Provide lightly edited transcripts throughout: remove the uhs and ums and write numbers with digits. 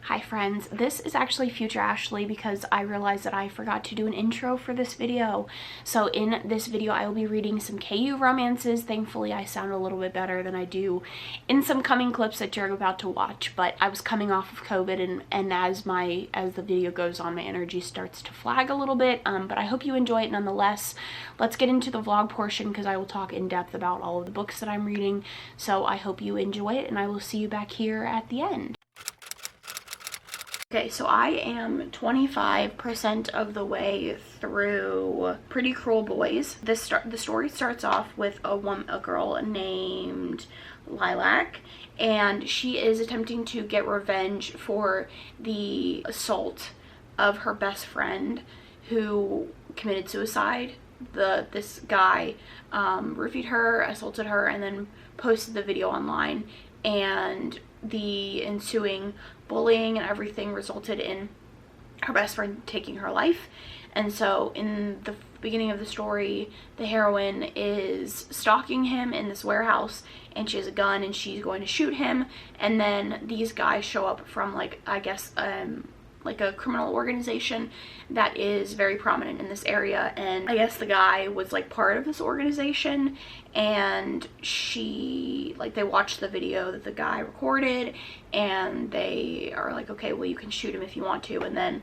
Hi friends, this is actually future Ashley because I realized that I forgot to do an intro for this video. So in this video I will be reading some KU romances. Thankfully I sound a little bit better than I do in some coming clips that you're about to watch, but I was coming off of COVID and as the video goes on my energy starts to flag a little bit, but I hope you enjoy it nonetheless. Let's get into the vlog portion because I will talk in depth about all of the books that I'm reading. So I hope you enjoy it and I will see you back here at the end. Okay, so I am 25% of the way through Pretty Cruel Boys. The story starts off with a girl named Lilac, and she is attempting to get revenge for the assault of her best friend who committed suicide. This guy roofied her, assaulted her, and then posted the video online, and the ensuing bullying and everything resulted in her best friend taking her life. And so in the beginning of the story, the heroine is stalking him in this warehouse and she has a gun and she's going to shoot him, and then these guys show up from like a criminal organization that is very prominent in this area, and I guess the guy was like part of this organization, and they watched the video that the guy recorded and they are like, okay, well you can shoot him if you want to, and then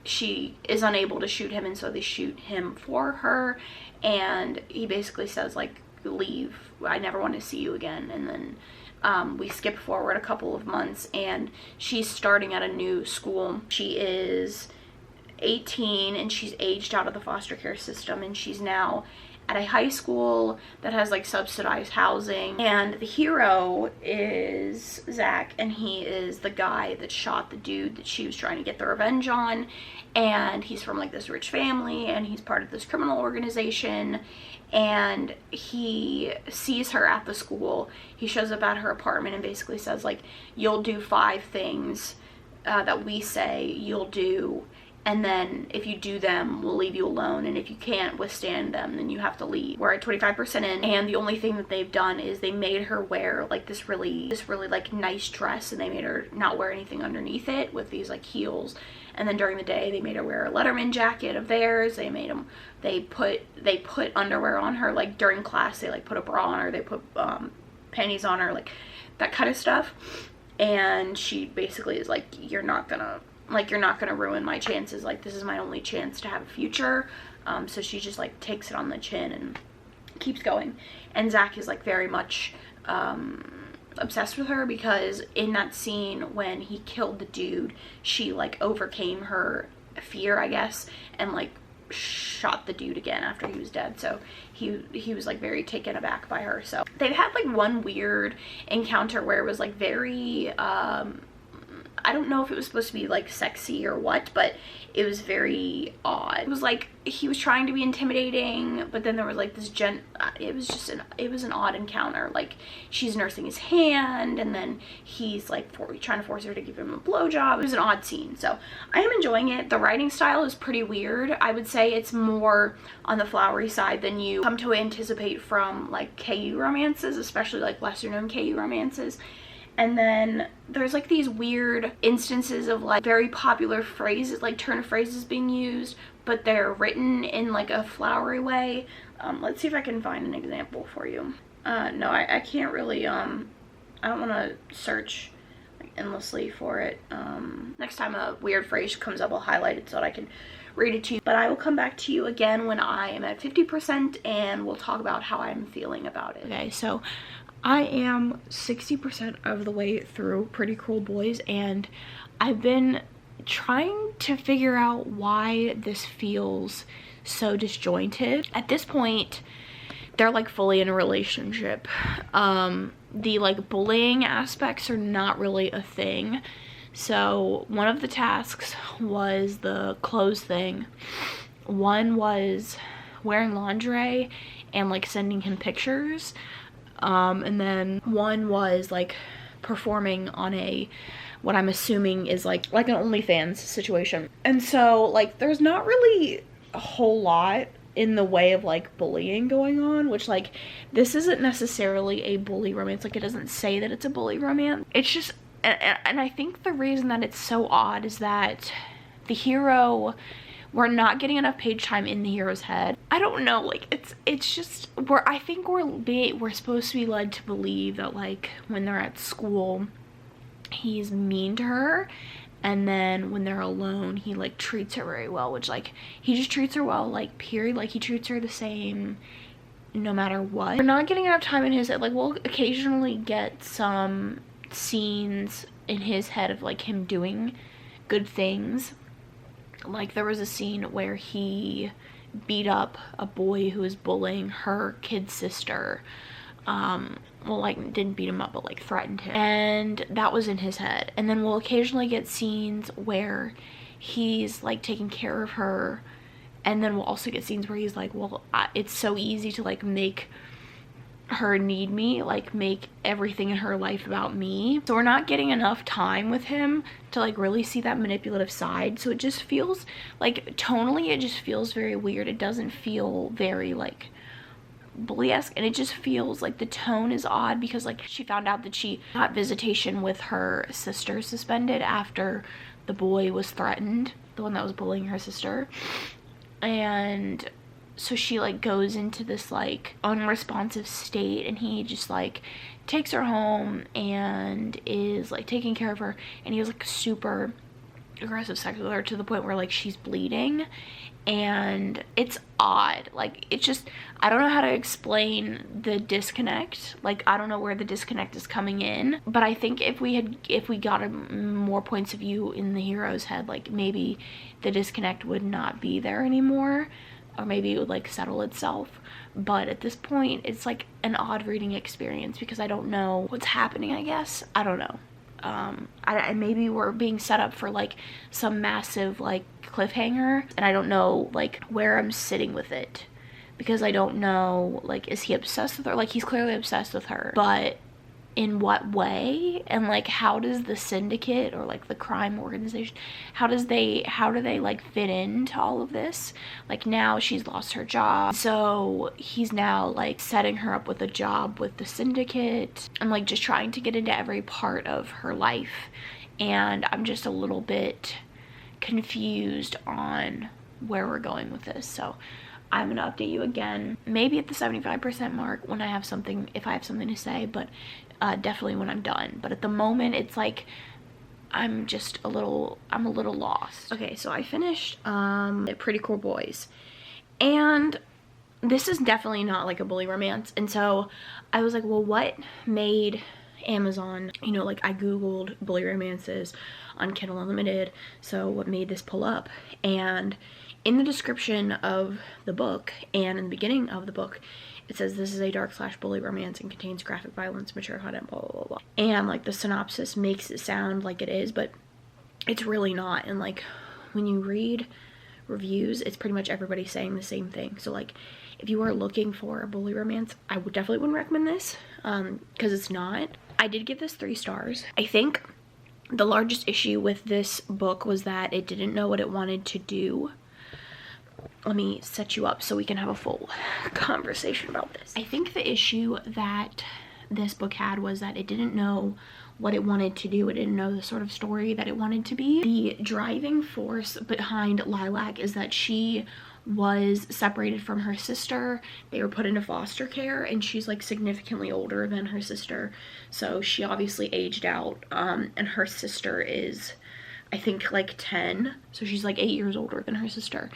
she is unable to shoot him, and so they shoot him for her, and he basically says like, leave, I never want to see you again. And then we skip forward a couple of months and she's starting at a new school. She is 18 and she's aged out of the foster care system, and she's now at a high school that has like subsidized housing, and the hero is Zach, and he is the guy that shot the dude that she was trying to get the revenge on, and he's from like this rich family and he's part of this criminal organization, and he sees her at the school. He shows up at her apartment and basically says like, you'll do 5 things that we say you'll do, and then if you do them, we'll leave you alone, and if you can't withstand them, then you have to leave. We're at 25% in, and the only thing that they've done is they made her wear like this really like nice dress, and they made her not wear anything underneath it with these like heels. And then during the day they made her wear a Letterman jacket of theirs. They put underwear on her, like during class they like put a bra on her, they put panties on her, like that kind of stuff. And she basically is like, you're not gonna ruin my chances, like this is my only chance to have a future. So she just like takes it on the chin and keeps going. And Zach is like very much obsessed with her, because in that scene when he killed the dude, she like overcame her fear, I guess, and like shot the dude again after he was dead. So he was like very taken aback by her. So they've had like one weird encounter where it was like very I don't know if it was supposed to be like sexy or what, but it was very odd. It was like he was trying to be intimidating, but then there was like this it was an odd encounter. Like she's nursing his hand and then he's like trying to force her to give him a blowjob. It was an odd scene. So I am enjoying it. The writing style is pretty weird. I would say it's more on the flowery side than you come to anticipate from like KU romances, especially like lesser known KU romances. And then there's like these weird instances of like very popular phrases, like turn of phrases being used, but they're written in like a flowery way. Let's see if I can find an example for you. No, I can't really, I don't want to search like endlessly for it. Next time a weird phrase comes up, I'll highlight it so that I can read it to you. But I will come back to you again when I am at 50% and we'll talk about how I'm feeling about it. Okay, so I am 60% of the way through Pretty Cruel Boys, and I've been trying to figure out why this feels so disjointed. At this point, they're like fully in a relationship. The like bullying aspects are not really a thing. So one of the tasks was the clothes thing. One was wearing lingerie and like sending him pictures. And then one was like performing on what I'm assuming is like an OnlyFans situation. And so like there's not really a whole lot in the way of like bullying going on, which like this isn't necessarily a bully romance. Like it doesn't say that it's a bully romance. It's just and I think the reason that it's so odd is that the hero, we're not getting enough page time in the hero's head. I don't know, like it's just, I think we're supposed to be led to believe that like when they're at school he's mean to her, and then when they're alone he like treats her very well, which like he just treats her well, like period, like he treats her the same no matter what. We're not getting enough time in his head. Like we'll occasionally get some scenes in his head of like him doing good things. Like there was a scene where he beat up a boy who was bullying her kid sister. Well, like didn't beat him up but like threatened him, and that was in his head. And then we'll occasionally get scenes where he's like taking care of her, and then we'll also get scenes where he's like, well, it's so easy to like make her need me, like make everything in her life about me. So we're not getting enough time with him to like really see that manipulative side. So it just feels like tonally it just feels very weird. It doesn't feel very like bully-esque, and it just feels like the tone is odd because like she found out that she got visitation with her sister suspended after the boy was threatened, the one that was bullying her sister. And so she like goes into this like unresponsive state, and he just like takes her home and is like taking care of her, and he has like super aggressive sex with her to the point where like she's bleeding. And it's odd, like it's just, I don't know how to explain the disconnect. Like I don't know where the disconnect is coming in, but I think if we got more points of view in the hero's head, like maybe the disconnect would not be there anymore, or maybe it would like settle itself. But at this point it's like an odd reading experience because I don't know what's happening, I guess. I don't know. Maybe we're being set up for like some massive like cliffhanger, and I don't know like where I'm sitting with it, because I don't know, like, is he obsessed with her? Like he's clearly obsessed with her, but in what way? And like how does the syndicate or like the crime organization, how do they like fit into all of this? Like now she's lost her job, so he's now like setting her up with a job with the syndicate, and like just trying to get into every part of her life. And I'm just a little bit confused on where we're going with this. So I'm gonna update you again, maybe at the 75% mark when I have something, if I have something to say, but definitely when I'm done. But at the moment it's like I'm a little lost. Okay, so I finished Pretty Cool Boys, and this is definitely not like a bully romance. And so I was like, well, what made Amazon, you know, like I googled bully romances on Kindle Unlimited, so what made this pull up? And in the description of the book and in the beginning of the book, it says this is a dark/bully romance and contains graphic violence, mature content, blah, blah, blah, blah. And like the synopsis makes it sound like it is, but it's really not. And like when you read reviews, it's pretty much everybody saying the same thing. So like if you are looking for a bully romance, I definitely wouldn't recommend this, because it's not. I did give this 3 stars. I think the largest issue with this book was that it didn't know what it wanted to do. Let me set you up so we can have a full conversation about this. I think the issue that this book had was that it didn't know what it wanted to do. It didn't know the sort of story that it wanted to be. The driving force behind Lilac is that she was separated from her sister. They were put into foster care, and she's like significantly older than her sister, so she obviously aged out. And her sister is, I think, like 10, so she's like 8 years older than her sister,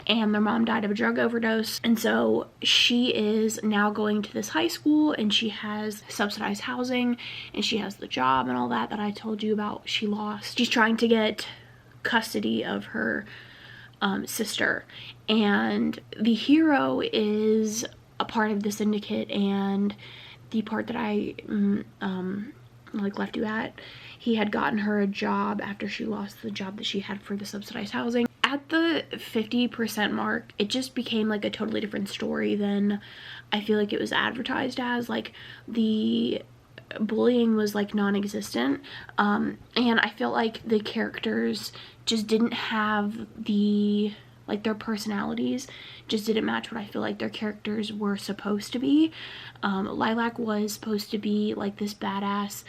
and their mom died of a drug overdose. And so she is now going to this high school, and she has subsidized housing, and she has the job and all that I told you about she lost. She's trying to get custody of her sister, and the hero is a part of the syndicate. And the part that I like left you at, he had gotten her a job after she lost the job that she had for the subsidized housing. At the 50% mark, it just became like a totally different story than I feel like it was advertised as. Like the bullying was like non-existent, and I felt like the characters just didn't have the like their personalities just didn't match what I feel like their characters were supposed to be. Lilac was supposed to be like this badass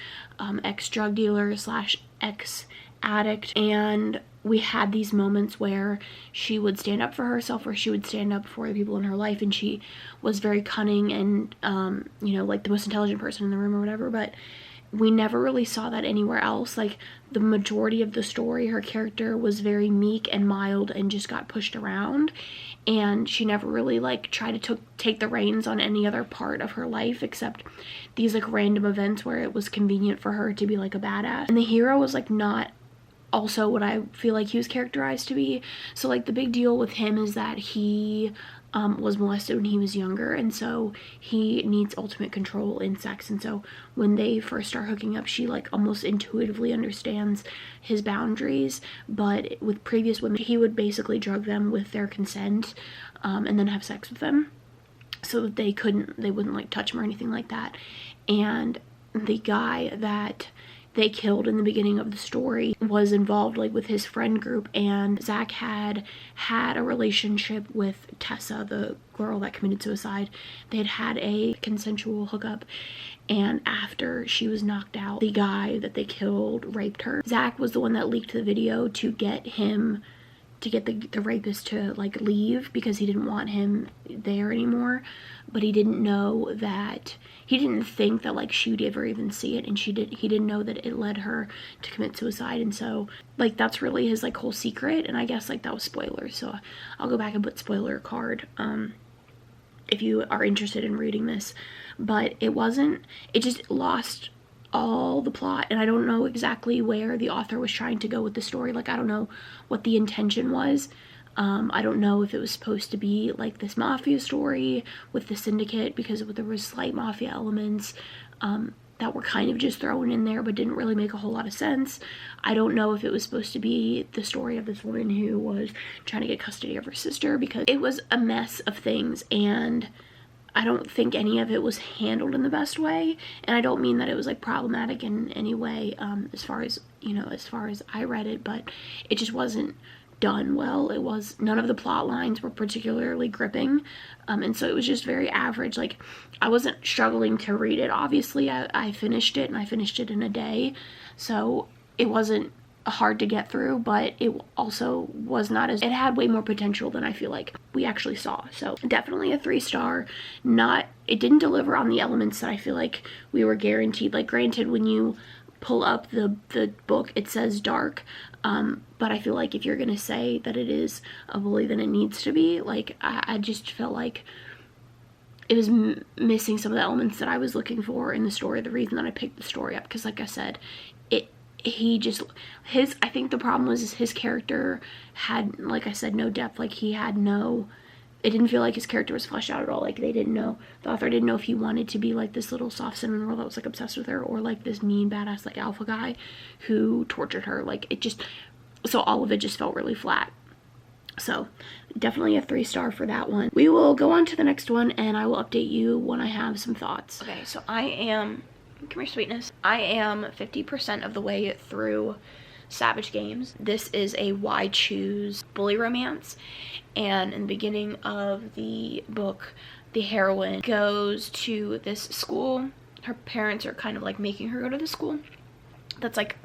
ex-drug dealer slash ex-addict, and we had these moments where she would stand up for herself, or she would stand up for the people in her life, and she was very cunning and you know, like the most intelligent person in the room or whatever, but we never really saw that anywhere else. Like the majority of the story, her character was very meek and mild and just got pushed around, and she never really like tried to take the reins on any other part of her life except these like random events where it was convenient for her to be like a badass. And the hero was like not also what I feel like he was characterized to be. So like the big deal with him is that he was molested when he was younger, and so he needs ultimate control in sex, and so when they first start hooking up, she like almost intuitively understands his boundaries. But with previous women, he would basically drug them with their consent and then have sex with them so that they wouldn't like touch him or anything like that. And the guy that they killed in the beginning of the story was involved like with his friend group, and Zach had a relationship with Tessa, the girl that committed suicide. They had a consensual hookup, and after she was knocked out, the guy that they killed raped her. Zach was the one that leaked the video to get the rapist to like leave because he didn't want him there anymore, but he didn't know that, he didn't think that like she would ever even see it, and he didn't know that it led her to commit suicide. And so like that's really his like whole secret, and I guess like that was spoilers, so I'll go back and put spoiler card if you are interested in reading this. But it just lost all the plot, and I don't know exactly where the author was trying to go with the story. Like I don't know what the intention was. I don't know if it was supposed to be like this mafia story with the syndicate, because there was slight mafia elements that were kind of just thrown in there but didn't really make a whole lot of sense. I don't know if it was supposed to be the story of this woman who was trying to get custody of her sister, because it was a mess of things, and I don't think any of it was handled in the best way. And I don't mean that it was like problematic in any way as far as I read it, but it just wasn't done well. None of the plot lines were particularly gripping, and so it was just very average. Like I wasn't struggling to read it. Obviously I finished it, and I finished it in a day, so it wasn't hard to get through, but it also was not it had way more potential than I feel like we actually saw. So definitely a 3-star. It didn't deliver on the elements that I feel like we were guaranteed. Like granted, when you pull up the book, it says dark, but I feel like if you're gonna say that it is a bully, then it needs to be. Like I just felt like it was missing some of the elements that I was looking for in the story. The reason that I picked the story up, because like I said, I think the problem was his character had, like I said, no depth. Like it didn't feel like his character was fleshed out at all. Like the author didn't know if he wanted to be like this little soft cinnamon girl that was like obsessed with her, or like this mean badass like alpha guy who tortured her. Like so all of it just felt really flat. So definitely a 3-star for that one. We will go on to the next one, and I will update you when I have some thoughts. Okay, so come here, sweetness. I am 50% of the way through Savage Games. This is a why choose bully romance, and in the beginning of the book, the heroine goes to this school. Her parents are kind of like making her go to the school that's like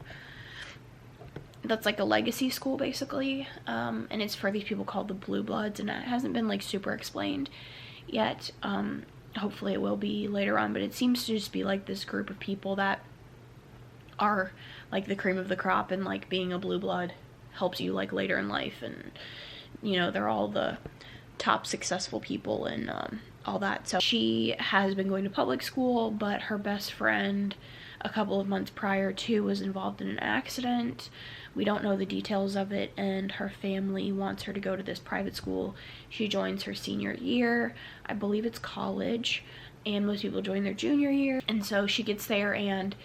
a legacy school basically, and it's for these people called the Blue Bloods, and it hasn't been like super explained yet. Hopefully it will be later on, but it seems to just be like this group of people that are like the cream of the crop, and like being a blue blood helps you like later in life, and you know, they're all the top successful people and all that. So she has been going to public school, but her best friend a couple of months prior to was involved in an accident. We don't know the details of it, and her family wants her to go to this private school. She joins her senior year. I believe it's college, and most people join their junior year. And so she gets there, and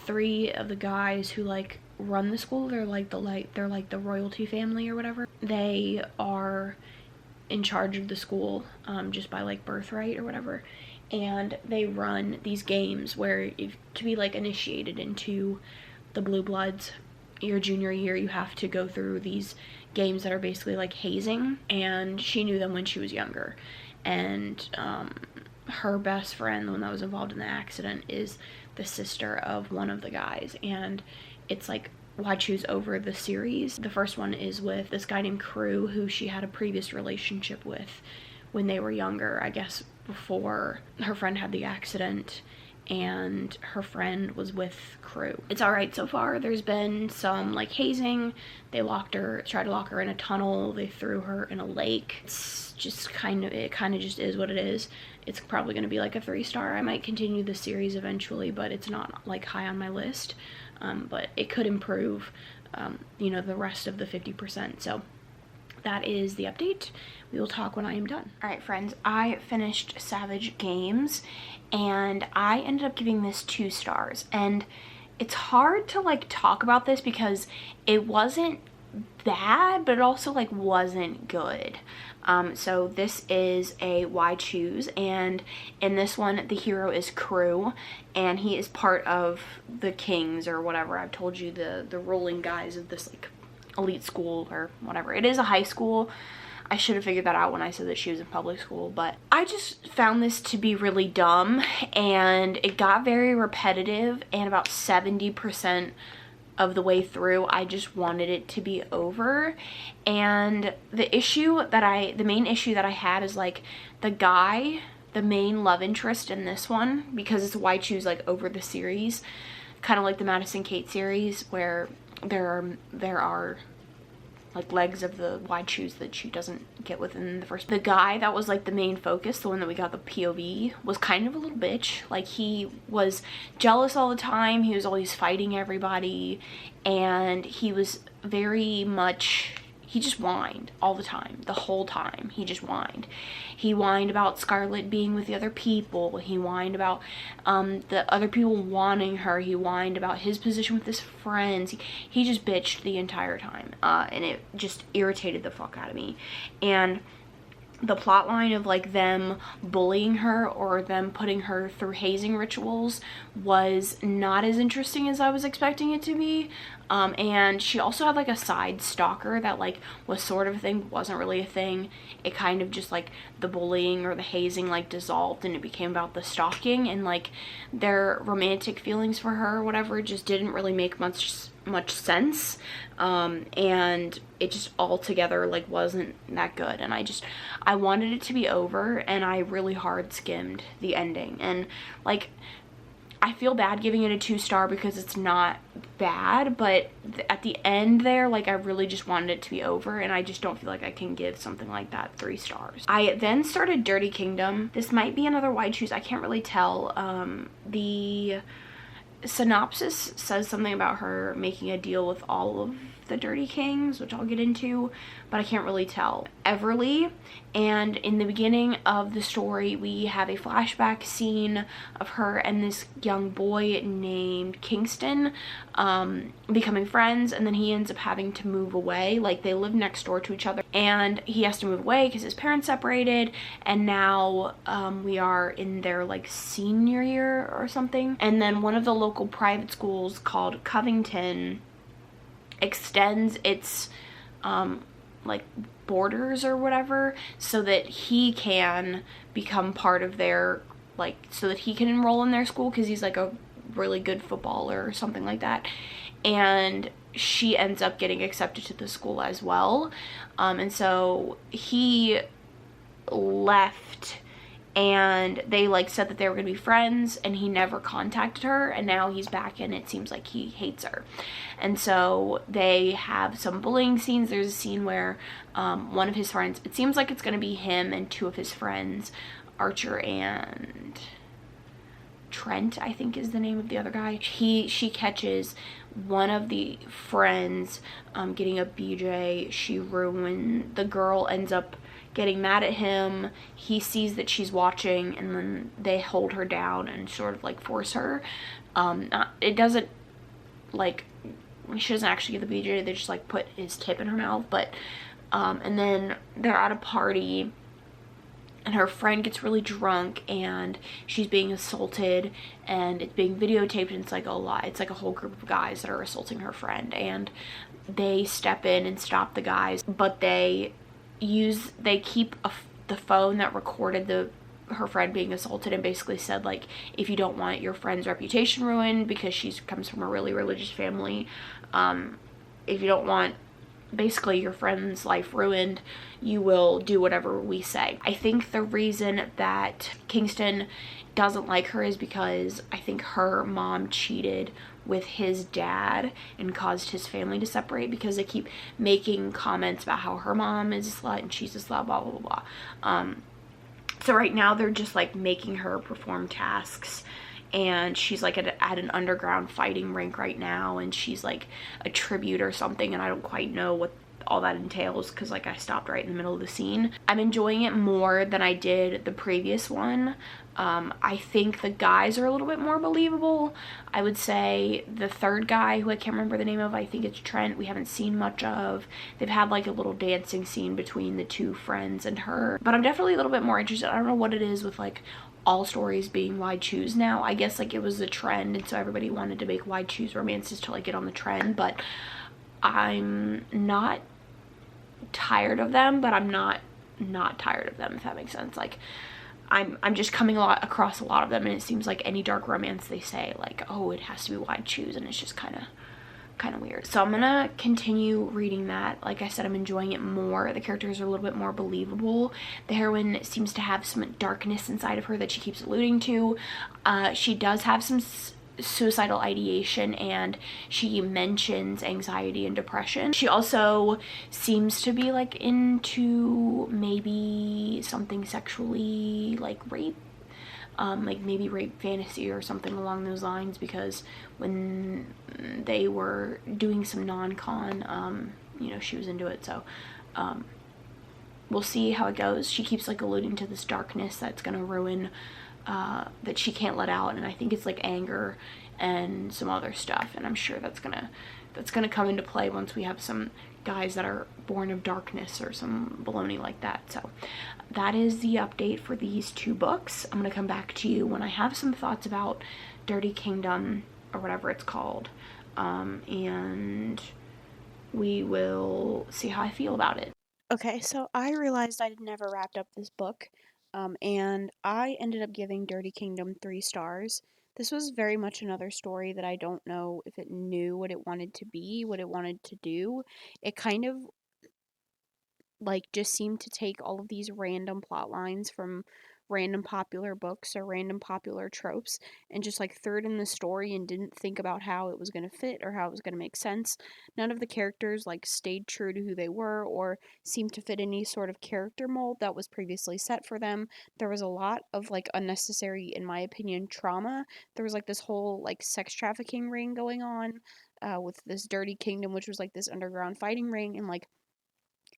3 of the guys who like run the school, they're like the royalty family or whatever. They are in charge of the school just by like birthright or whatever, and they run these games where to be like initiated into the Blue Bloods, your junior year, you have to go through these games that are basically like hazing, and she knew them when she was younger. And her best friend, the one that was involved in the accident, is the sister of one of the guys, and it's like, why choose over the series? The first one is with this guy named Crew, who she had a previous relationship with when they were younger, I guess before her friend had the accident, and her friend was with Crew. It's alright so far. There's been some like hazing. They tried to lock her in a tunnel. They threw her in a lake. It's just it kind of just is what it is. It's probably going to be like a 3-star. I might continue the series eventually, but it's not like high on my list. But it could improve, you know, the rest of the 50%. So that is the update. We will talk when I am done. All right, friends, I finished Savage Games, and I ended up giving this 2 stars. And it's hard to like talk about this because it wasn't bad, but it also like wasn't good. So this is a Why Choose, and in this one the hero is Crew, and he is part of the Kings or whatever. I've told you, the ruling guys of this like elite school or whatever. It is a high school. I should have figured that out when I said that she was in public school, but I just found this to be really dumb, and it got very repetitive, and about 70% of the way through I just wanted it to be over. And the main issue that I had is like the main love interest in this one, because it's Why Choose like over the series, kind of like the Madison Kate series, where there are like legs of the Why Choose that she doesn't get within the first. The guy that was like the main focus, the one that we got the POV, was kind of a little bitch. Like, he was jealous all the time. He was always fighting everybody, and he was very much, he just whined all the time. The whole time he just whined. He whined about Scarlett being with the other people. He whined about the other people wanting her. He whined about his position with his friends. He just bitched the entire time, and it just irritated the fuck out of me. And the plot line of like them bullying her or them putting her through hazing rituals was not as interesting as I was expecting it to be. And she also had like a side stalker that like was sort of a thing, wasn't really a thing. It kind of just like the bullying or the hazing like dissolved, and it became about the stalking, and like their romantic feelings for her or whatever just didn't really make much sense. And it just altogether like wasn't that good, and I wanted it to be over, and I really hard skimmed the ending. And like, I feel bad giving it a 2-star because it's not bad, but at the end there, like, I really just wanted it to be over, and I just don't feel like I can give something like that 3 stars. I then started Dirty Kingdom. This might be another Why Choose, I can't really tell. The synopsis says something about her making a deal with all of the Dirty Kings, which I'll get into, but I can't really tell. Everly, and in the beginning of the story we have a flashback scene of her and this young boy named Kingston becoming friends, and then he ends up having to move away. Like, they live next door to each other, and he has to move away because his parents separated, and now we are in their like senior year or something. And then one of the local private schools called Covington extends its like borders or whatever, so that he can become part of their, like, so that he can enroll in their school because he's like a really good footballer or something like that. And she ends up getting accepted to the school as well, and so he left, and they like said that they were gonna be friends, and he never contacted her, and now he's back, and it seems like he hates her. And so they have some bullying scenes. There's a scene where one of his friends, it seems like it's gonna be him and 2 of his friends, Archer and Trent, I think is the name of the other guy. She catches one of the friends getting a BJ. The girl ends up getting mad at him. He sees that she's watching, and then they hold her down and sort of like force her. It doesn't, like, she doesn't actually get the BJ, they just like put his tip in her mouth. But and then they're at a party, and her friend gets really drunk and she's being assaulted, and it's being videotaped, and it's like a whole group of guys that are assaulting her friend, and they step in and stop the guys, but they keep the phone that recorded her friend being assaulted, and basically said, like, if you don't want your friend's reputation ruined, because she comes from a really religious family, if you don't want basically your friend's life ruined, you will do whatever we say. I think the reason that Kingston doesn't like her is because I think her mom cheated with his dad and caused his family to separate, because they keep making comments about how her mom is a slut and she's a slut, blah blah blah blah. So right now they're just like making her perform tasks, and she's like at an underground fighting rink right now, and she's like a tribute or something, and I don't quite know what all that entails, because like I stopped right in the middle of the scene. I'm enjoying it more than I did the previous one. I think the guys are a little bit more believable. I would say the third guy, who I can't remember the name of, I think it's Trent, we haven't seen much of. They've had like a little dancing scene between the two friends and her, but I'm definitely a little bit more interested. I don't know what it is with like all stories being wide choose now. I guess like it was a trend, and so everybody wanted to make wide choose romances to like get on the trend, but I'm not tired of them, but I'm not tired of them, if that makes sense. Like I'm just coming across a lot of them, and it seems like any dark romance they say, like, oh, it has to be wide choose, and it's just kind of weird. So I'm gonna continue reading that. Like I said, I'm enjoying it more. The characters are a little bit more believable. The heroine seems to have some darkness inside of her that she keeps alluding to. She does have some suicidal ideation, and she mentions anxiety and depression. She also seems to be like into maybe something sexually, like rape, like maybe rape fantasy or something along those lines, because when they were doing some non-con, you know, she was into it. So we'll see how it goes. She keeps like alluding to this darkness that's gonna ruin, that she can't let out, and I think it's like anger and some other stuff, and I'm sure that's gonna come into play once we have some guys that are born of darkness or some baloney like that. So that is the update for these two books. I'm gonna come back to you when I have some thoughts about Dirty Kingdom, or whatever it's called, and we will see how I feel about it. Okay, so I realized I'd never wrapped up this book, and I ended up giving Dirty Kingdom 3 stars. This was very much another story that I don't know if it knew what it wanted to be, what it wanted to do. It kind of like just seemed to take all of these random plot lines from random popular books or random popular tropes and just like threw it in the story and didn't think about how it was going to fit or how it was going to make sense. None of the characters like stayed true to who they were or seemed to fit any sort of character mold that was previously set for them. There was a lot of like unnecessary, in my opinion, trauma. There was like this whole like sex trafficking ring going on with this Dirty Kingdom, which was like this underground fighting ring, and like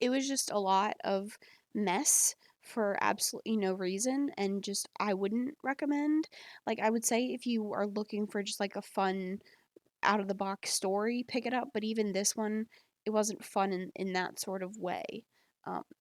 it was just a lot of mess for absolutely no reason, and just I wouldn't recommend. Like I would say if you are looking for just like a fun out of the box story, pick it up, but even this one, it wasn't fun in that sort of way.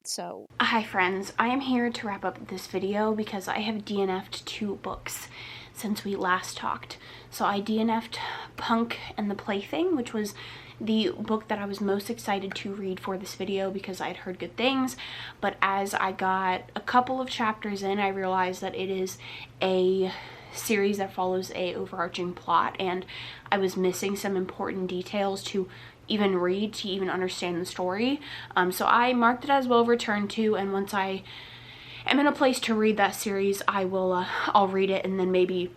So hi friends, I am here to wrap up this video because I have DNF'd 2 books since we last talked. So I DNF'd Punk and the Plaything, which was the book that I was most excited to read for this video because I had heard good things, but as I got a couple of chapters in, I realized that it is a series that follows a overarching plot, and I was missing some important details to even read to even understand the story. So I marked it as well returned to, and once I am in a place to read that series, I'll read it, and then maybe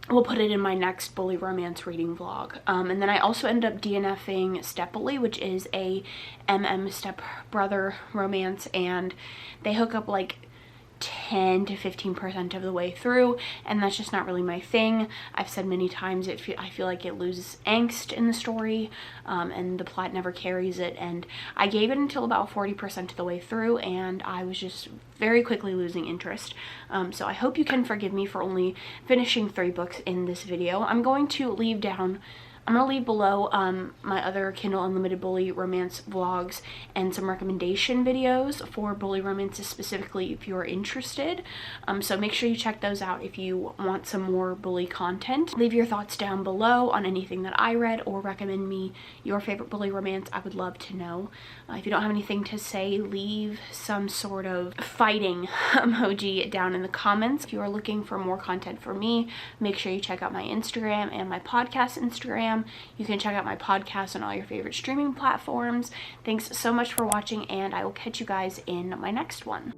we'll put it in my next bully romance reading vlog. And then I also ended up DNFing Step Bully, which is a stepbrother romance, and they hook up like 10 to 15% of the way through, and that's just not really my thing. I've said many times I feel like it loses angst in the story, and the plot never carries it, and I gave it until about 40% of the way through, and I was just very quickly losing interest. So I hope you can forgive me for only finishing 3 books in this video. I'm going to leave down I'm gonna leave below my other Kindle Unlimited bully romance vlogs and some recommendation videos for bully romances specifically if you're interested. So make sure you check those out if you want some more bully content. Leave your thoughts down below on anything that I read, or recommend me your favorite bully romance. I would love to know. If you don't have anything to say, leave some sort of fighting emoji down in the comments. If you are looking for more content from me, make sure you check out my Instagram and my podcast Instagram. You can check out my podcast on all your favorite streaming platforms. Thanks so much for watching, and I will catch you guys in my next one.